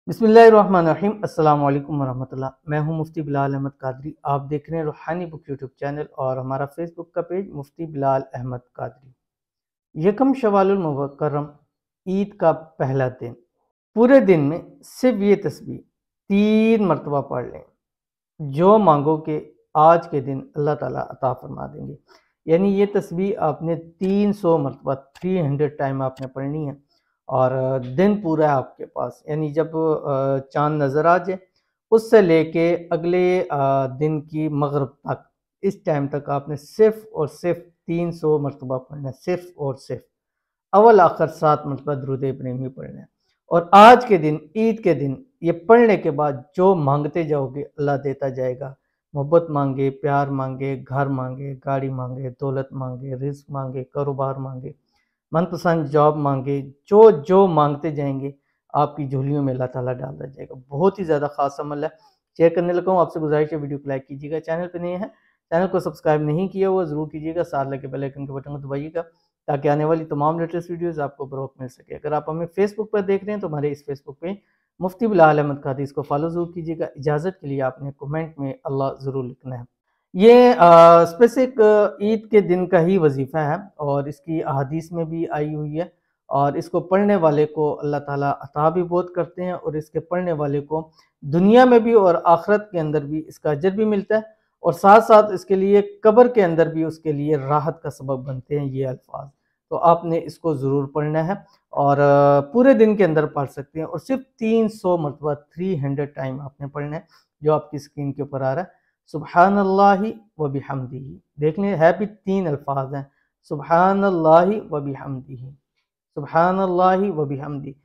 बिस्मिल्लाहिर्रहमानिर्रहीम। अस्सलाम वालेकुम वरहमतुल्लाह। मैं हूं मुफ्ती बिलाल अहमद कादरी। आप देख रहे हैं रूहानी बुक यूट्यूब चैनल और हमारा फेसबुक का पेज मुफ्ती बिलाल अहमद कादरी। यकम शवालुल मुकर्रम, ईद का पहला दिन। पूरे दिन में सिर्फ ये तस्बीह 3 मरतबा पढ़ लें। जो मांगो कि आज के दिन अल्लाह ताला अता फरमा देंगे। यानी ये तस्बीह आपने 300 मरतबा 300 टाइम आपने पढ़नी है और दिन पूरा है आपके पास। यानी जब चांद नज़र आ जाए उससे लेके अगले दिन की मगरिब तक, इस टाइम तक आपने सिर्फ और सिर्फ 300 मरतबा पढ़ना है। सिर्फ और सिर्फ अव्वल आखिर 7 मरतबा दुरूद इब्राहिमी पढ़ना है। और आज के दिन, ईद के दिन, ये पढ़ने के बाद जो मांगते जाओगे अल्लाह देता जाएगा। मोहब्बत मांगे, प्यार मांगे, घर मांगे, गाड़ी मांगे, दौलत मांगे, रिज्क मांगे, कारोबार मांगे, मनपसंद जॉब मांगे, जो जो मांगते जाएंगे आपकी झोलियों में अल्लाह ताला डालता जाएगा। बहुत ही ज़्यादा खास अमल है। शेयर करने लगा हूँ, आपसे गुजारिश है वीडियो को लाइक कीजिएगा। चैनल पे नए हैं, चैनल को सब्सक्राइब नहीं किया हुआ ज़रूर कीजिएगा। साथ लगे बेल आइकन के बटन को दबाइएगा ताकि आने वाली तमाम लेटेस्ट वीडियोस आपको बरोक्त मिल सके। अगर आप हमें फेसबुक पर देख रहे हैं तो हमारे इस फेसबुक पे मुफ्ती बिलाल अहमद कादरी, इसको फॉलो ज़रूर कीजिएगा। इजाज़त के लिए आपने कमेंट में अल्लाह ज़रूर लिखना है। ये स्पेसिफिक ईद के दिन का ही वजीफ़ा है और इसकी अहादीस में भी आई हुई है। और इसको पढ़ने वाले को अल्लाह ताला अता भी बहुत करते हैं और इसके पढ़ने वाले को दुनिया में भी और आखिरत के अंदर भी इसका अजर भी मिलता है। और साथ साथ इसके लिए कब्र के अंदर भी उसके लिए राहत का सबब बनते हैं ये अल्फाज। तो आपने इसको ज़रूर पढ़ना है और पूरे दिन के अंदर पढ़ सकते हैं और सिर्फ 300 मरतबा 300 टाइम आपने पढ़ना है, जो आपकी स्क्रीन के ऊपर आ रहा है। सुब्हानल्लाहि व बिहम्दिही, देख लें, है भी 3 अल्फाज हैं। सुब्हानल्लाहि व बिहम्दिही, सुब्हानल्लाहि व बिहम्दी।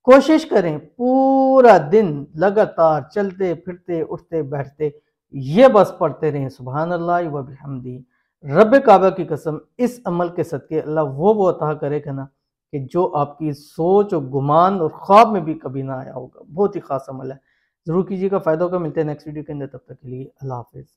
कोशिश करें पूरा दिन लगातार चलते फिरते उठते बैठते ये बस पढ़ते रहें, सुब्हानल्लाहि व बिहम्दी। रब काबा की कसम, इस अमल के सदके अल्लाह वो अता करेगा ना कि जो आपकी सोच और गुमान और ख्वाब में भी कभी ना आया होगा। बहुत ही खास अमल है, जरूर कीजिएगा। फायदा होगा। मिलते हैं नेक्स्ट वीडियो के अंदर, तब तक के लिए अल्लाह हाफिज।